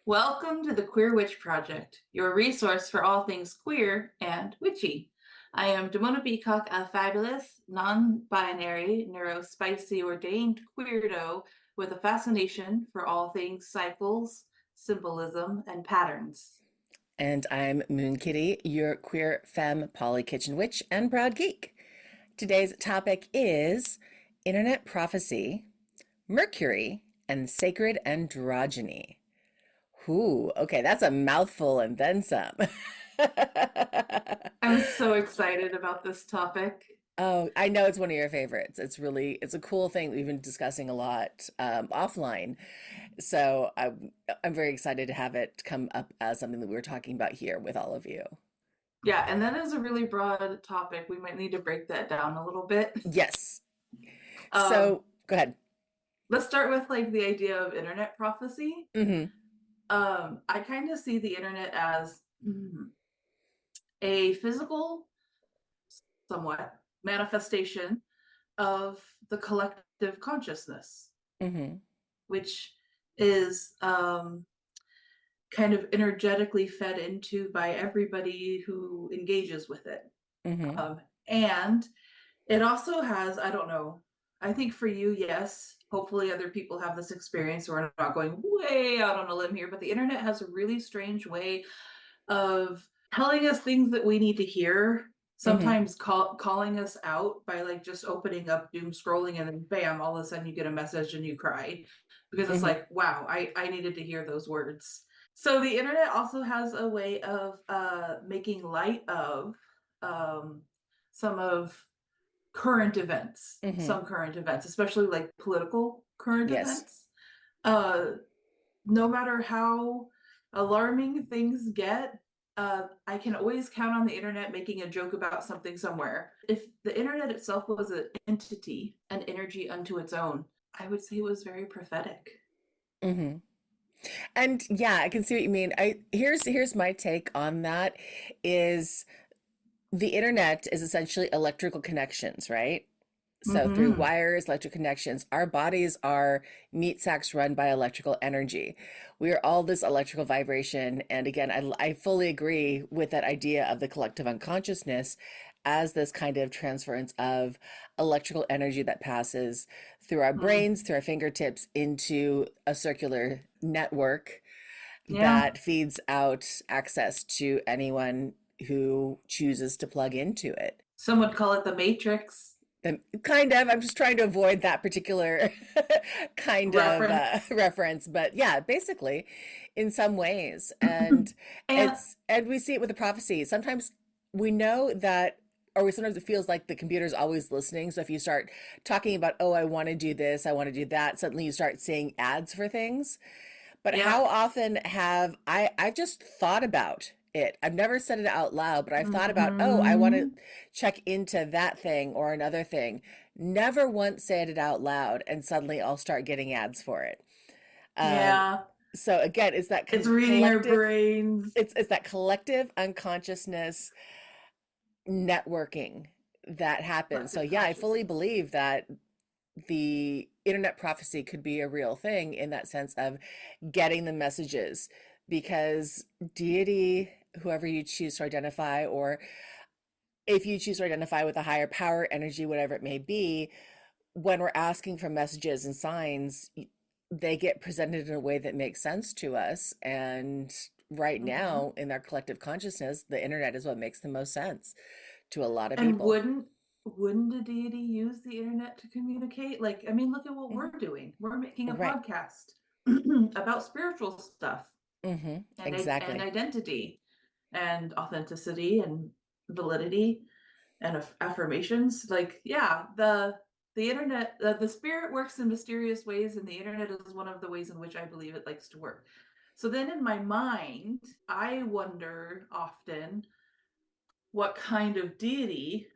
Welcome to the Queer Witch Project, your resource for all things queer and witchy. I am Damona Beacock, a fabulous, non-binary, neurospicy ordained queerdo with a fascination for all things cycles, symbolism, and patterns. And I'm Moon Kitty, your queer femme poly kitchen witch and proud geek. Today's topic is internet prophecy, Mercury, and sacred androgyny. Ooh, okay, that's a mouthful and then some. I'm so excited about this topic. Oh, I know it's one of your favorites. It's a cool thing we've been discussing a lot offline. So I'm very excited to have it come up as something that we were talking about here with all of you. Yeah, and that is a really broad topic. We might need to break that down a little bit. Yes. Um, So go ahead. let's start with like the idea of internet prophecy. Hmm. I kind of see the internet as a physical, somewhat, manifestation of the collective consciousness, Hmm. which is kind of energetically fed into by everybody who engages with it. Hmm. And it also has, I don't know, I think for you, yes, hopefully other people have this experience. We're not going way out on a limb here, but the internet has a really strange way of telling us things that we need to hear, Hmm. sometimes calling us out by like just opening up doom scrolling and then bam, all of a sudden you get a message and you cry because it's Hmm. like, wow, I needed to hear those words. So the internet also has a way of making light of um, some of Hmm. some current events, especially like political current Yes. events. Uh, no matter how alarming things get, I can always count on the internet making a joke about something somewhere. If the internet itself was an entity, an energy unto its own, I would say it was very prophetic. Hmm. And yeah, I can see what you mean. Here's my take on that is the internet is essentially electrical connections, right? So through Mm-hmm. wires, electric connections, our bodies are meat sacks run by electrical energy. We are all this electrical vibration. And again, I fully agree with that idea of the collective unconsciousness as this kind of transference of electrical energy that passes through our Mm. brains, through our fingertips into a circular network Yeah. that feeds out access to anyone who chooses to plug into it. Some would call it the Matrix Kind of. I'm just trying to avoid that particular kind of reference. reference, but yeah, basically, in some ways, and And and we see it with the prophecy. Sometimes we know that, or we sometimes it feels like the computer's always listening. So if you start talking about, oh, I want to do this, I want to do that, suddenly you start seeing ads for things. But yeah. how often have I've just thought about it. I've never said it out loud, but I've thought about, oh, I want to Mm-hmm. check into that thing or another thing. Never once said it out loud, and suddenly I'll start getting ads for it. Um, Yeah. so again, it's that It's reading our collective, brains. it's that collective unconsciousness networking that happens. So Collective yeah, I fully consciousness. believe that the internet prophecy could be a real thing in that sense of getting the messages because deity, whoever you choose to identify, or if you choose to identify with a higher power, energy, whatever it may be, when we're asking for messages and signs, they get presented in a way that makes sense to us. And right Mm-hmm. now, in our collective consciousness, the internet is what makes the most sense to a lot of And people. wouldn't a deity use the internet to communicate? Like, I mean, look at what we're Hmm. doing. We're making a Right. podcast about spiritual stuff Hmm. and Exactly. identity and authenticity and validity and affirmations. Like, yeah, the internet, the spirit works in mysterious ways, and the internet is one of the ways in which I believe it likes to work. So then in my mind, I wonder often what kind of deity,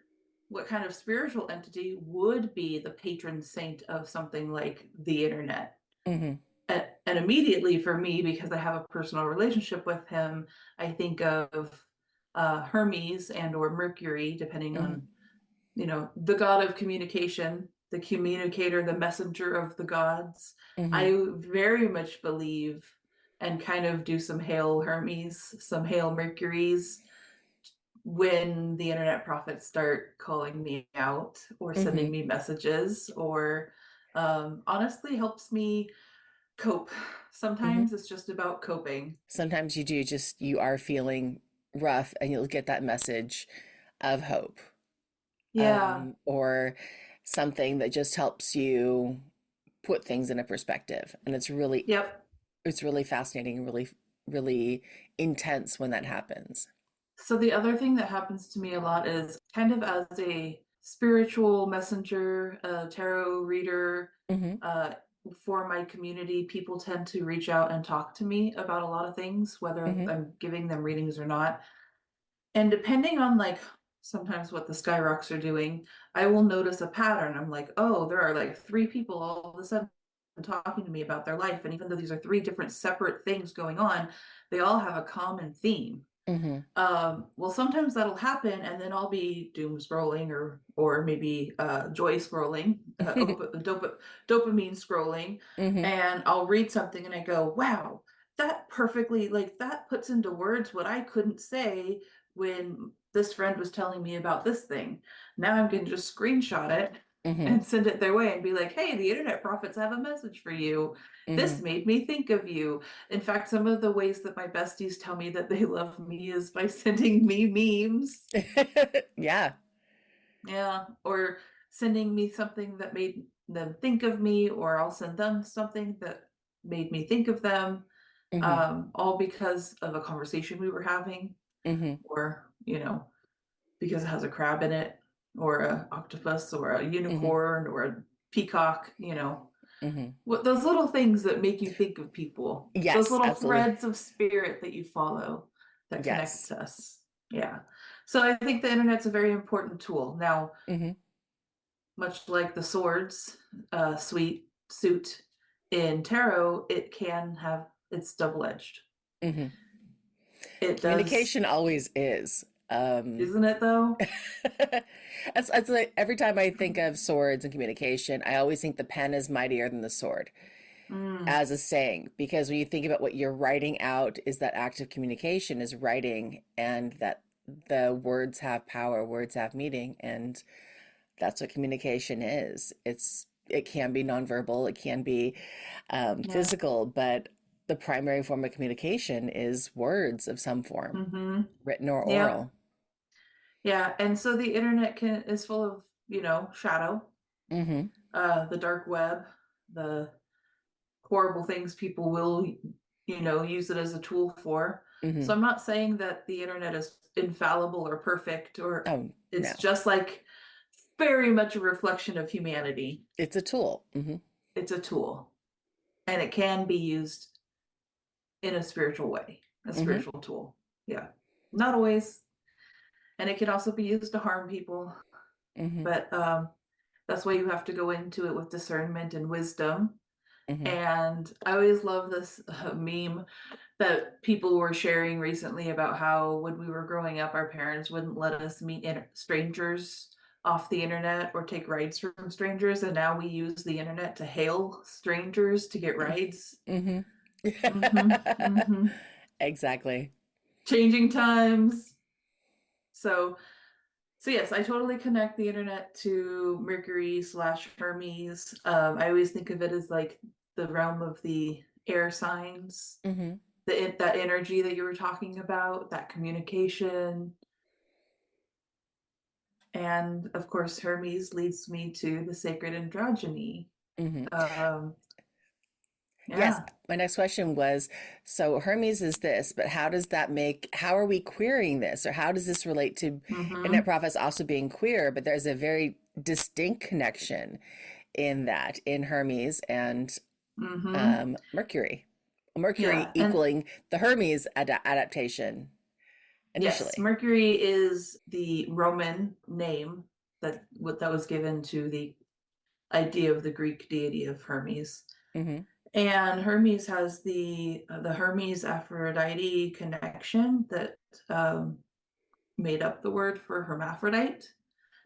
what kind of spiritual entity would be the patron saint of something like the internet. Hmm. And immediately for me, because I have a personal relationship with him, I think of Hermes and or Mercury, depending Hmm. on, the god of communication, the communicator, the messenger of the gods. Hmm. I very much believe and kind of do some Hail Hermes, some Hail Mercuries when the internet prophets start calling me out or sending Mm-hmm. me messages, or honestly helps me cope. Mm-hmm. Sometimes it's just about coping. Sometimes you do just, you are feeling rough and you'll get that message of hope, Yeah. or something that just helps you put things in a perspective. And Yep. it's really fascinating and really, really intense when that happens. So the other thing that happens to me a lot is kind of as a spiritual messenger, a tarot reader, Mm-hmm. uh, for my community, people tend to reach out and talk to me about a lot of things, whether Mm-hmm. I'm giving them readings or not. And depending on like sometimes what the sky rocks are doing, I will notice a pattern. I'm like, oh, there are like three people all of a sudden talking to me about their life. And even though these are three different separate things going on, they all have a common theme. Mm-hmm. Well, sometimes that'll happen, and then I'll be doom scrolling or maybe joy scrolling, dopamine scrolling, Mm-hmm. and I'll read something and I go, "Wow, that perfectly like that puts into words what I couldn't say when this friend was telling me about this thing." Now I'm going to just screenshot it Mm-hmm. and send it their way and be like, "Hey, the internet prophets have a message for you. Mm-hmm. This made me think of you." In fact, some of the ways that my besties tell me that they love me is by sending me memes. Yeah. Yeah. Or sending me something that made them think of me, or I'll send them something that made me think of them, Mm-hmm. all because of a conversation we were having, Mm-hmm. or, because it has a crab in it, or a octopus, or a Mm-hmm. unicorn, or a peacock, Mm-hmm. what those little things that make you think of people, those Yes, little absolutely. threads of spirit that you follow that Yes. connect us. Yeah. So I think the internet's a very important tool. Now, Mm-hmm. much like the swords, sweet suit in tarot, it can have it's double-edged. Mm-hmm. It does, Communication always is. isn't it though? It's like every time I think of swords and communication, I always think the pen is mightier than the sword Mm, as a saying, because when you think about what you're writing out, is that act of communication is writing, and that the words have power, words have meaning, and that's what communication is. It can be nonverbal, it can be yeah. physical, but the primary form of communication is words of some form, Mm-hmm. written or Yep. oral. Yeah. And so the internet can is full of, shadow, Mm-hmm. the dark web, the horrible things people will use it as a tool for. Mm-hmm. So I'm not saying that the internet is infallible or perfect, or Oh, it's no. just like very much a reflection of humanity. It's a tool. Mm-hmm. It's a tool, and it can be used in a spiritual way, a Mm-hmm. spiritual tool. Yeah, not always. And it can also be used to harm people, Mm-hmm. but that's why you have to go into it with discernment and wisdom. Mm-hmm. And I always love this meme that people were sharing recently about how when we were growing up, our parents wouldn't let us meet strangers off the internet or take rides from strangers. And now we use the internet to hail strangers to get rides. Mm-hmm. Mm-hmm. Mm-hmm. Exactly. Changing times. So, so yes, I totally connect the internet to Mercury slash Hermes. I always think of it as like the realm of the air signs, Mm-hmm. that energy that you were talking about, that communication. And of course, Hermes leads me to the sacred androgyny. Mm-hmm. Um, Yes, yeah. my next question was, so Hermes is this, but how are we queering this? Or how does this relate to internet Mm-hmm. prophets also being queer? But there's a very distinct connection in that, in Hermes and Mm-hmm. Mercury. Mercury Yeah. And equaling the Hermes adaptation yes, initially. Mercury is the Roman name that was given to the idea of the Greek deity of Hermes. Mm-hmm. And Hermes has the Hermes Aphrodite connection that um, made up the word for hermaphrodite,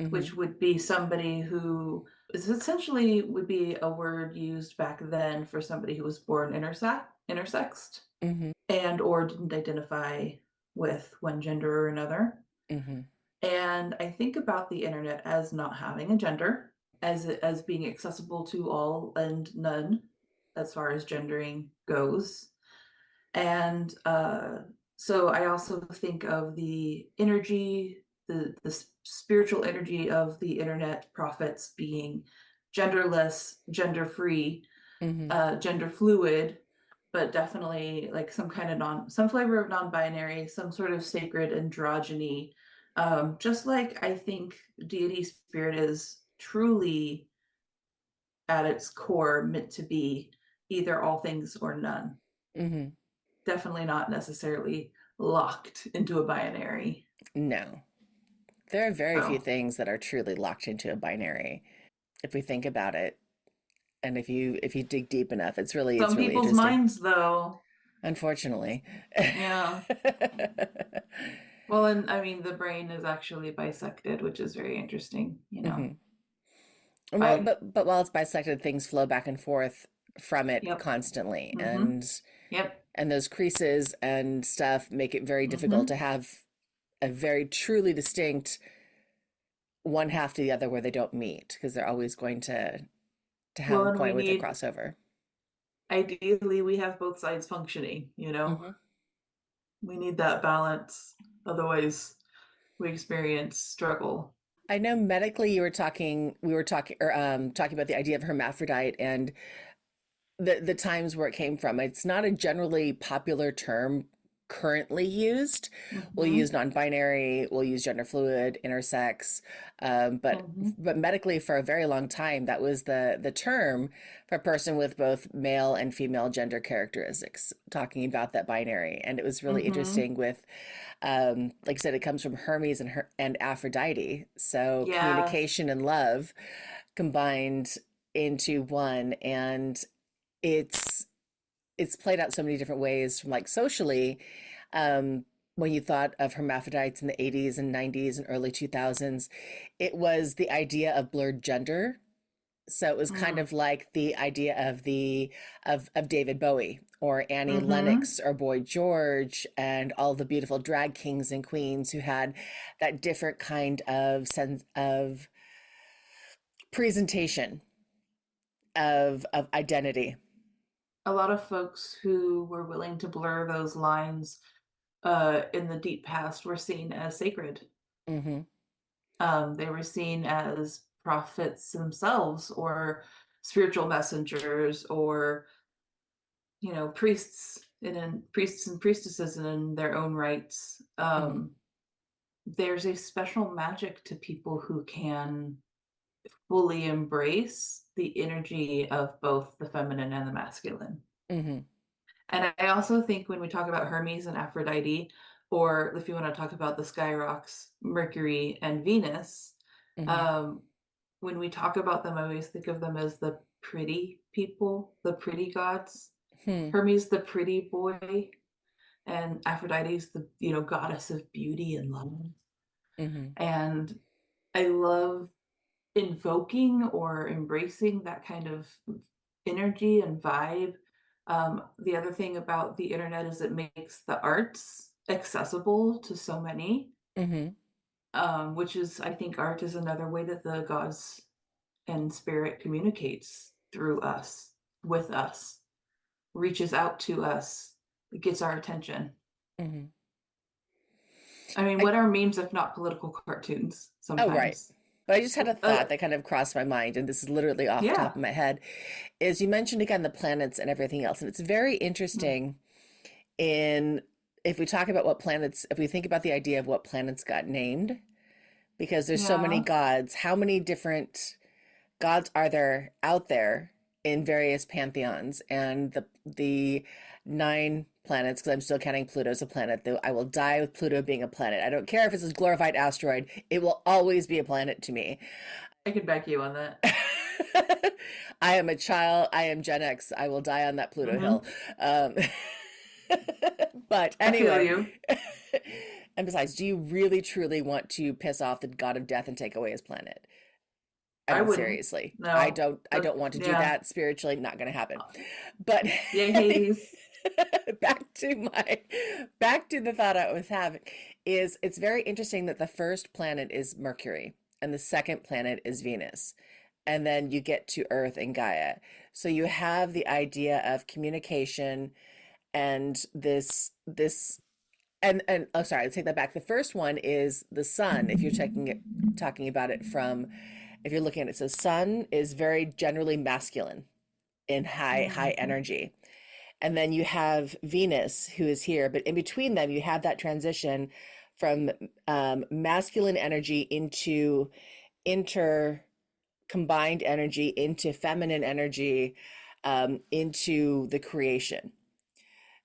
Mm-hmm. which would be somebody who It essentially would be a word used back then for somebody who was born intersexed Mm-hmm. and or didn't identify with one gender or another. Mm-hmm. And I think about the internet as not having a gender, as being accessible to all and none as far as gendering goes. And so I also think of the energy, the spiritual energy of the internet prophets being genderless, gender free, Mm-hmm. gender fluid, but definitely like some kind of some flavor of non-binary, some sort of sacred androgyny. Just like I think deity spirit is truly at its core meant to be either all things or none. Mm-hmm. Definitely not necessarily locked into a binary. No. There are very few So things that are truly locked into a binary. If we think about it, and if you dig deep enough, it's some really people's interesting. minds though, Unfortunately. yeah. Well, and I mean the brain is actually bisected, which is very interesting, you know. Hmm. Well, I but while it's bisected, things flow back and forth from it Yep. constantly, Mm-hmm. Yep. and those creases and stuff make it very difficult to Mm-hmm. have a very truly distinct one half to the other where they don't meet because they're always going to have Well, a and we point with a need crossover. ideally we have both sides functioning, you know. Hmm. We need that balance. Otherwise, we experience struggle. I know medically we were talking or talking about the idea of hermaphrodite and the times where it came from. It's not a generally popular term currently used. We'll Mm-hmm. use non-binary, we'll use gender fluid, intersex, Mm-hmm. but medically for a very long time that was the term for a person with both male and female gender characteristics, talking about that binary. And it was really Mm-hmm. interesting with, like I said, it comes from Hermes and Aphrodite, so Yes. communication and love combined into one, and it's it's played out so many different ways from like socially. um when you thought of hermaphrodites in the 80s and 90s and early 2000s, it was the idea of blurred gender. So it was kind Mm. of like the idea of the of David Bowie or Annie Mm-hmm. Lennox or Boy George and all the beautiful drag kings and queens who had that different kind of sense of presentation of identity. A lot of folks who were willing to blur those lines in the deep past were seen as sacred. Mm-hmm. They were seen as prophets themselves or spiritual messengers or, you know, priests and priestesses in their own rights. Mm-hmm. There's a special magic to people who can fully embrace the energy of both the feminine and the masculine. Mm-hmm. And I also think when we talk about Hermes and Aphrodite, or if you want to talk about the sky rocks, Mercury and Venus, Mm-hmm. um, when we talk about them, I always think of them as the pretty people, the pretty gods. Hmm. Hermes, the pretty boy, and Aphrodite's the, you know, goddess of beauty and love. Mm-hmm. And I love invoking or embracing that kind of energy and vibe. The other thing about the internet is it makes the arts accessible to so many, Mm-hmm. which is, I think, art is another way that the gods and spirit communicates through us, with us, reaches out to us, gets our attention. Mm-hmm. I mean, I what are memes if not political cartoons Oh, right. sometimes? But I just had a Uh, thought that kind of crossed my mind, and this is literally off the top yeah. of my head. Is you mentioned again the planets and everything else, and it's very Mm, interesting in if we talk about what planets, if we think about the idea of what planets got named, because there's so many yeah. gods. How many different gods are there out there in various pantheons? And the nine planets, because I'm still counting Pluto as a planet, though I will die with Pluto being a planet. I don't care if it's a glorified asteroid, it will always be a planet to me. I can back you on that. I am a child, I am Gen X, I will die on that Pluto hill. Hmm. Um, but I feel anyway, you. and besides, do you really truly want to piss off the god of death and take away his planet? I I mean, wouldn't. seriously, No. I don't want to do Yeah. that spiritually, not going to happen. But Yay, Hades. back to back to the thought I was having is it's very interesting that the first planet is Mercury and the second planet is Venus. And then you get to Earth and Gaia. So you have the idea of communication and this and oh sorry, let's take that back. The first one is the sun. If you're talking about it from if you're looking at it, so sun is very generally masculine in high Mm, energy. And then you have Venus, who is here, but in between them, you have that transition from masculine energy into inter combined energy, into feminine energy, into the creation.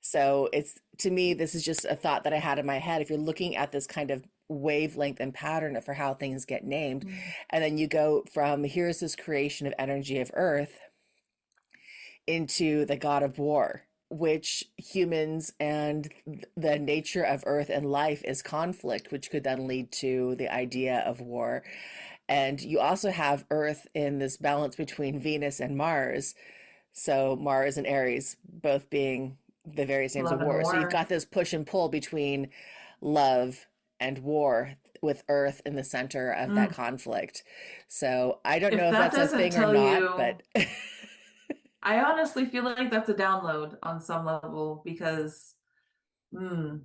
So it's to me, this is just a thought that I had in my head. If you're looking at this kind of wavelength and pattern for how things get named, mm. and then you go from here's this creation of energy of Earth into the god of war, which humans and the nature of Earth and life is conflict, which could then lead to the idea of war. And you also have Earth in this balance between Venus and Mars. So Mars and Aries both being the various names of Love and war. So you've war. got this push and pull between love and war with Earth in the center of that Mm. conflict. So I don't If know if that that's a doesn't thing or tell not, you, but I honestly feel like that's a download on some level because mm,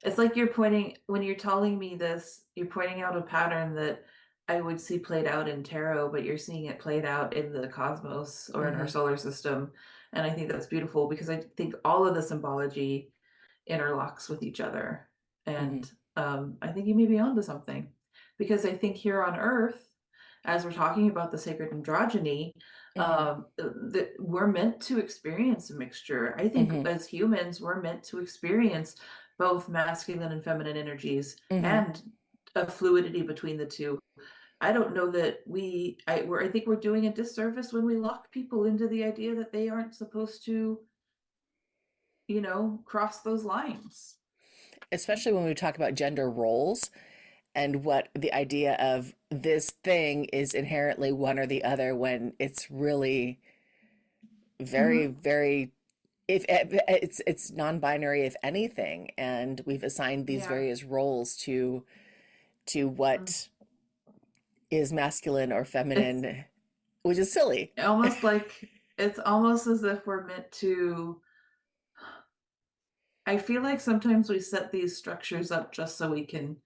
it's like you're pointing, when you're telling me this, you're pointing out a pattern that I would see played out in tarot, but you're seeing it played out in the cosmos or in our hmm solar system. And I think that's beautiful because I think all of the symbology interlocks with each other. hmm And I think you may be onto something because I think here on Earth, as we're talking about the sacred androgyny, hmm that we're meant to experience a mixture. I think hmm as humans, we're meant to experience both masculine and feminine energies hmm and a fluidity between the two. I don't know that I think we're doing a disservice when we lock people into the idea that they aren't supposed to, cross those lines. especially when we talk about gender roles and what the idea of this thing is inherently one or the other when it's really very, Mm-hmm. very if it's non-binary if anything, and we've assigned these Yeah. various roles to Mm. what is masculine or It's feminine, which is silly. almost like it's almost as if we're meant to. I feel like sometimes we set these structures up just so we can.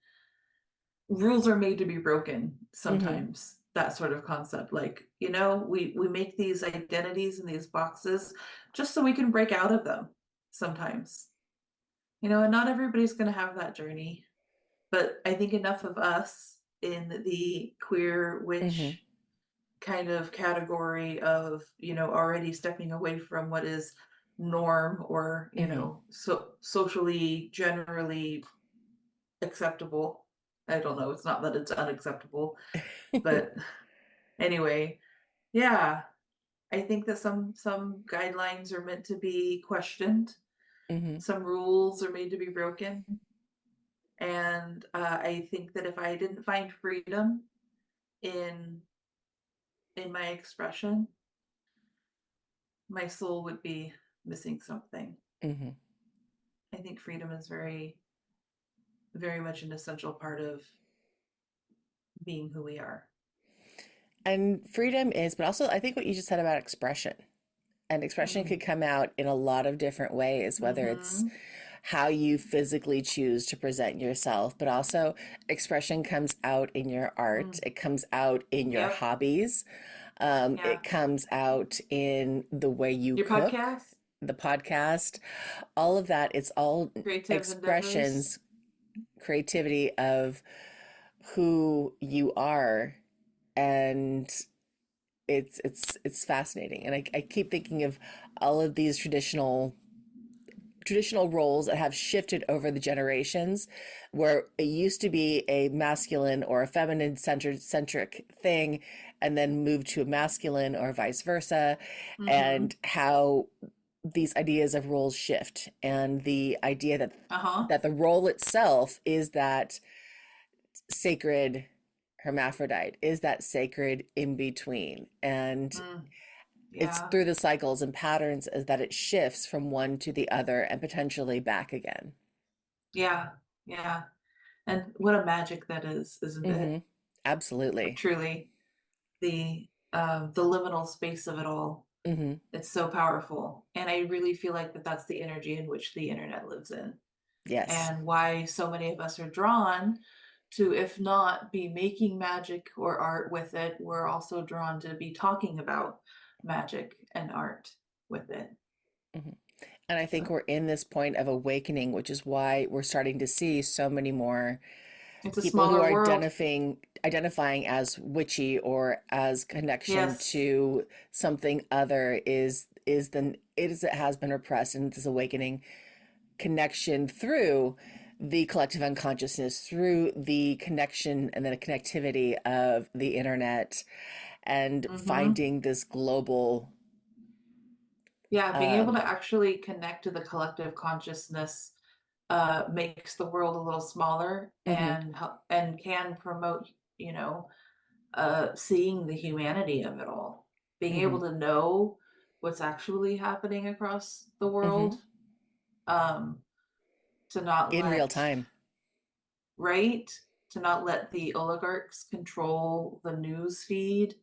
Rules are made to be broken hmm sometimes. That sort of concept. Like, we make these identities in these boxes just so we can break out of them sometimes. And not everybody's going to have that journey. But I think enough of us in the queer hmm witch kind of category of already stepping away from what is norm or hmm socially generally acceptable. I don't know, it's not that it's unacceptable, but anyway, yeah, I think that some guidelines are meant to be questioned, hmm some rules are made to be broken, and I think that if I didn't find freedom in my expression, my soul would be missing something. hmm I think freedom is very, very much an essential part of being who we are. and freedom is, but also I think what you just said about expression, and expression Mm. could come out in a lot of different ways, whether it's Mm-hmm. how you physically choose to present yourself, but also expression comes out in your art, Mm. it comes out in your Yep. hobbies, Yeah. it comes out in the way you Your cook, podcast, the podcast, all of that. It's all creative endeavors. expressions, creativity of who you are. And it's fascinating. And I keep thinking of all of these traditional roles that have shifted over the generations, where it used to be a masculine or a feminine centric thing and then moved to a masculine or vice versa, Mm-hmm. and how these ideas of roles shift, and the idea that Uh-huh. the role itself is that sacred hermaphrodite, is that sacred in between. And Mm, it's yeah. through the cycles and patterns as that it shifts from one to the other and potentially back again. Yeah. Yeah. And what a magic that is, isn't Mm-hmm. it? Absolutely. Truly, the liminal space of it all. Mm-hmm. It's so powerful, and I really feel like that's the energy in which the internet lives in, Yes. and why so many of us are drawn to, if not be making magic or art with it, we're also drawn to be talking about magic and art with it. Mm-hmm. And I think So we're in this point of awakening, which is why we're starting to see so many more it's a people who smaller are world. identifying as witchy or as connection Yes. to something other it has been repressed, and this awakening connection through the collective unconsciousness, through the connection and the connectivity of the internet, and Mm-hmm. finding this global Yeah, being able um to actually connect to the collective consciousness makes the world a little smaller mhm, and help and can promote, you know, seeing the humanity of it all, being able mhm, to know what's actually happening across the mhm, world, um, to not in real let, time. right, to not let the oligarchs control the news feed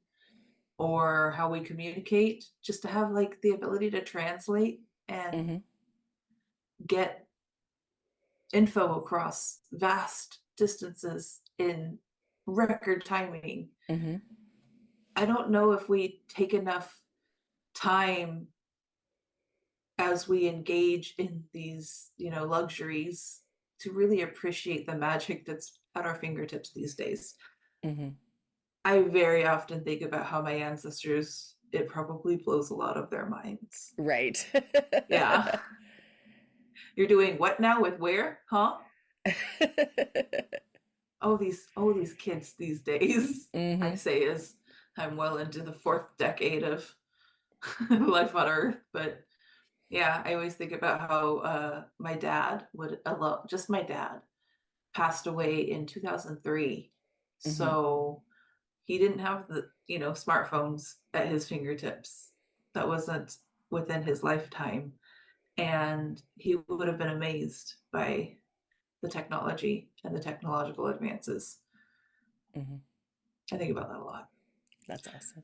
or how we communicate, just to have like the ability to translate and Mhm, get info across vast distances in record timing. mhm, I don't know if we take enough time as we engage in these, luxuries to really appreciate the magic that's at our fingertips these days. mhm. I very often think about how my ancestors, it probably blows a lot of their minds. Right. Yeah. You're doing what now with where? Huh? Oh these kids these days, I Mhm, say, as I'm well into the fourth decade of life on Earth. But yeah, I always think about how my dad would alone, just my dad passed away in 2003. mhm, So he didn't have the, smartphones at his fingertips. That wasn't within his lifetime. And he would have been amazed by the technology and the technological advances. mhm. I think about that a lot. That's awesome.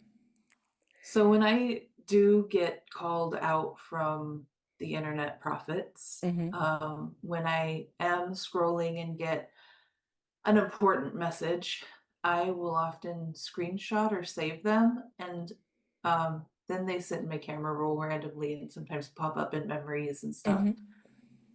So when I do get called out from the internet profits, Mhm, when I am scrolling and get an important message, I will often screenshot or save them, and then they sit in my camera roll randomly and sometimes pop up in memories and stuff. mhm,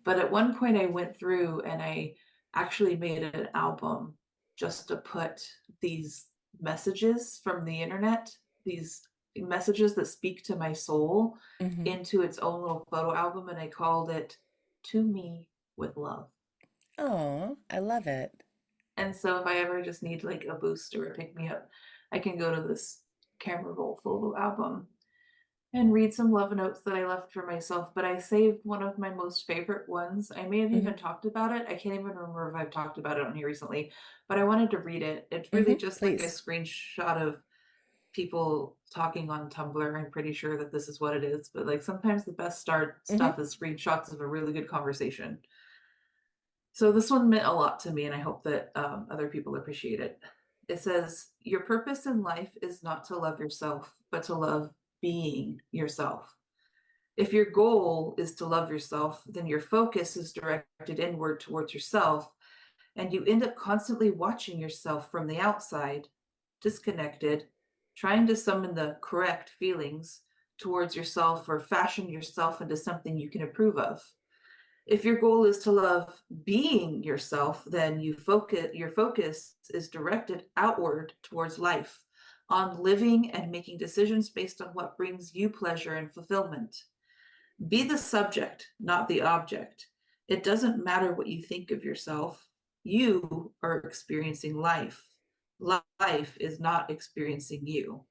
But at one point, I went through and I actually made an album just to put these messages from the internet, these messages that speak to my soul, mhm. into its own little photo album. And I called it To Me with Love. Oh, I love it. And so if I ever just need like a boost or a pick me up, I can go to this camera roll photo album and read some love notes that I left for myself. But I saved one of my most favorite ones. I may have Mhm, even talked about it. I can't even remember if I've talked about it on here recently, but I wanted to read it. It's really mhm. just like a Please. screenshot of people talking on Tumblr. I'm pretty sure that this is what it is, but like sometimes the best start Mhm, stuff is screenshots of a really good conversation. So this one meant a lot to me, and I hope that other people appreciate it. It says, "Your purpose in life is not to love yourself, but to love being yourself. If your goal is to love yourself, then your focus is directed inward towards yourself, and you end up constantly watching yourself from the outside, disconnected, trying to summon the correct feelings towards yourself or fashion yourself into something you can approve of. If your goal is to love being yourself, then your focus is directed outward towards life, on living and making decisions based on what brings you pleasure and fulfillment. Be the subject, not the object. It doesn't matter what you think of yourself. You are experiencing life. Life is not experiencing you."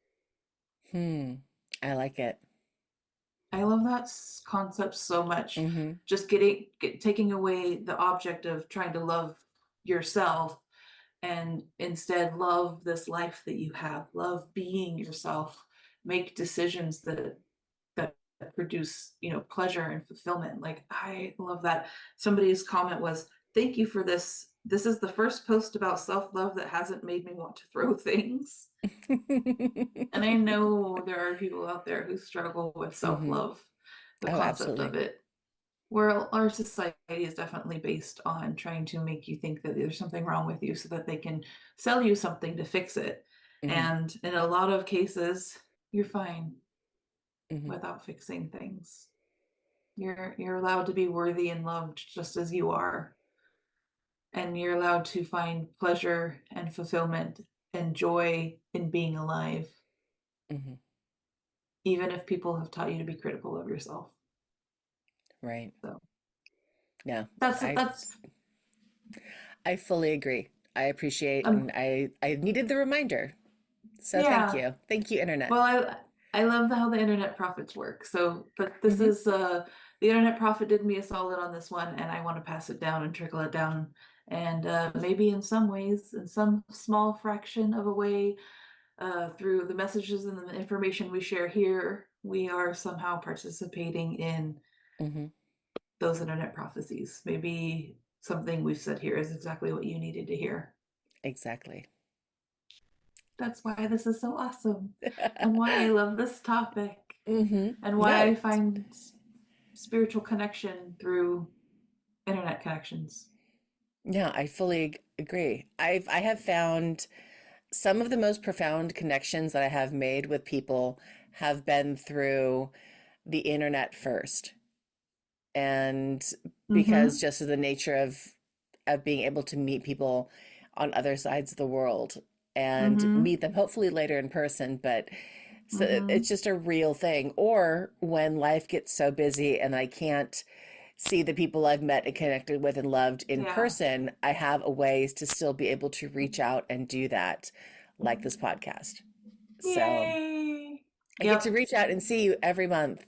hmm. I like it. I love that concept so much. Mhm, Just taking away the object of trying to love yourself and instead love this life that you have, love being yourself, make decisions that produce, pleasure and fulfillment. Like, I love that. Somebody's comment was, thank you for this. This is the first post about self-love that hasn't made me want to throw things. And I know there are people out there who struggle with Hmm. self-love, the Oh, concept of absolutely. it, where our society is definitely based on trying to make you think that there's something wrong with you so that they can sell you something to fix it. Hmm. And in a lot of cases, you're fine Hmm. without fixing things. You're allowed to be worthy and loved just as you are. And you're allowed to find pleasure and fulfillment and joy in being alive, Hmm. even if people have taught you to be critical of yourself. Right. So No, that's I that's I fully agree. I appreciate, and um I needed the reminder. So thank yeah. you. Thank you, Internet. Well, I love how the internet profits work. So, but this Hmm. is the internet profit did me a solid on this one, and I want to pass it down and trickle it down. And maybe in some ways, in some small fraction of a way, through the messages and the information we share here, we are somehow participating in Hmm. those internet prophecies. Maybe something we've said here is exactly what you needed to hear. Exactly. That's why this is so awesome, and why I love this topic, Hmm. and why No, I find spiritual connection through internet connections. no, I fully agree. I have found some of the most profound connections that I have made with people have been through the internet first. And because Mm-hmm. just of the nature of being able to meet people on other sides of the world and Mm-hmm. meet them hopefully later in person, but so Mm-hmm. it's just a real thing. Or when life gets so busy and I can't see the people I've met and connected with and loved in Yeah. person, I have a ways to still be able to reach out and do that, like this podcast. So Yay. I get to Yep. reach out and see you every month,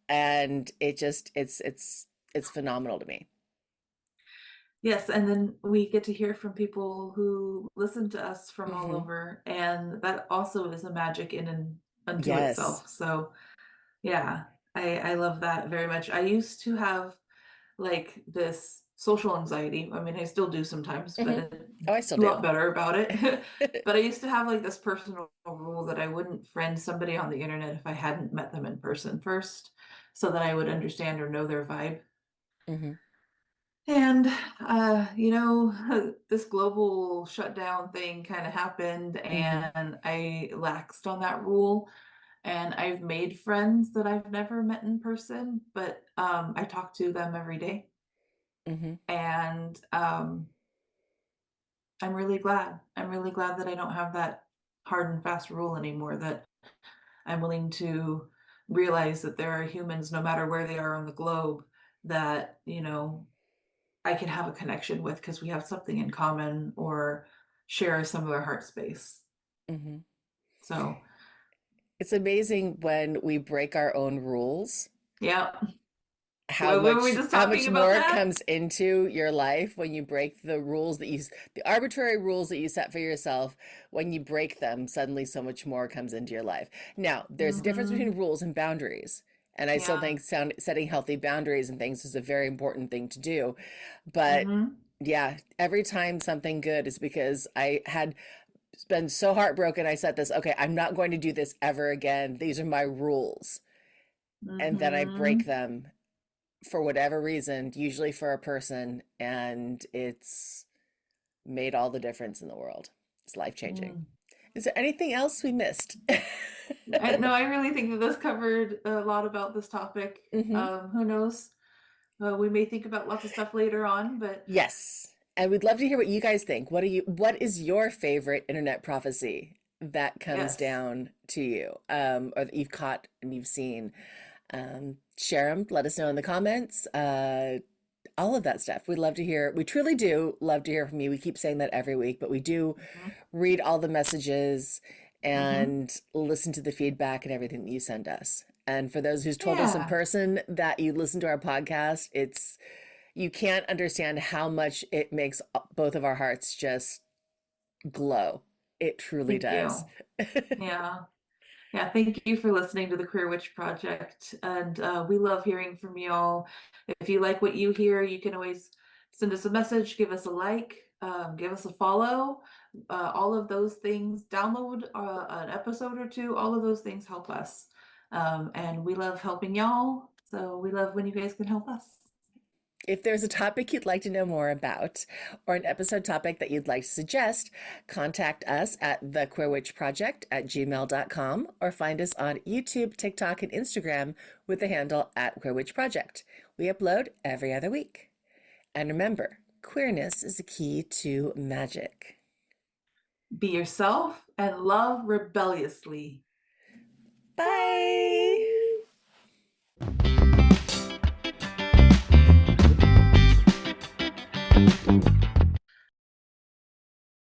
and it's phenomenal to me. Yes, and then we get to hear from people who listen to us from all Hmm. over, and that also is a magic in and unto Yes. itself. So yeah, I love that very much. I used to have like this social anxiety. I mean, I still do sometimes, but Hmm. Oh, I still a do. lot better about it. But I used to have like this personal rule that I wouldn't friend somebody on the internet if I hadn't met them in person first, so that I would understand or know their vibe. Hmm. And this global shutdown thing kind of happened, Hmm. and I laxed on that rule. And I've made friends that I've never met in person, but I talk to them every day. Hmm. And I'm really glad. I'm really glad that I don't have that hard and fast rule anymore, that I'm willing to realize that there are humans, no matter where they are on the globe, that, I can have a connection with because we have something in common or share a similar heart space. Hmm. So, It's amazing when we break our own rules, yeah. how Well, were we much just how talking much about more that? comes into your life when you break the arbitrary rules that you set for yourself. When you break them, suddenly so much more comes into your life. Now there's a difference Mm-hmm. between rules and boundaries, and I still Yeah. think setting healthy boundaries and things is a very important thing to do. But Mm-hmm. yeah, every time something good is because I had been so heartbroken. I said this, okay, I'm not going to do this ever again, these are my rules, and then I break Mm-hmm. them for whatever reason, usually for a person, and it's made all the difference in the world. It's life changing. Mm. Is there anything else we missed? No, I really think that this covered a lot about this topic. Hmm. Who knows? We may think about lots of stuff later on, but Yes. And we'd love to hear what you guys think. What is your favorite internet prophecy that comes yes. down to you, or that you've caught and you've seen? Share them, let us know in the comments. All of that stuff. We'd love to hear. We truly do love to hear from you. We keep saying that every week, but we do Mm-hmm. read all the messages Mm-hmm. and listen to the feedback and everything that you send us. And for those who's told us in Yeah. person that you listen to our podcast, you can't understand how much it makes both of our hearts just glow. It truly Thank does. you. Yeah. Yeah, thank you for listening to the Queer Witch Project. And we love hearing from y'all. If you like what you hear, you can always send us a message, give us a like, give us a follow. All of those things, download an episode or two, all of those things help us. And we love helping y'all. So we love when you guys can help us. If there's a topic you'd like to know more about, or an episode topic that you'd like to suggest, contact us at thequeerwitchproject@gmail.com or find us on YouTube, TikTok, and Instagram with the handle @queerwitchproject. We upload every other week. And remember, queerness is the key to magic. Be yourself and love rebelliously. Bye!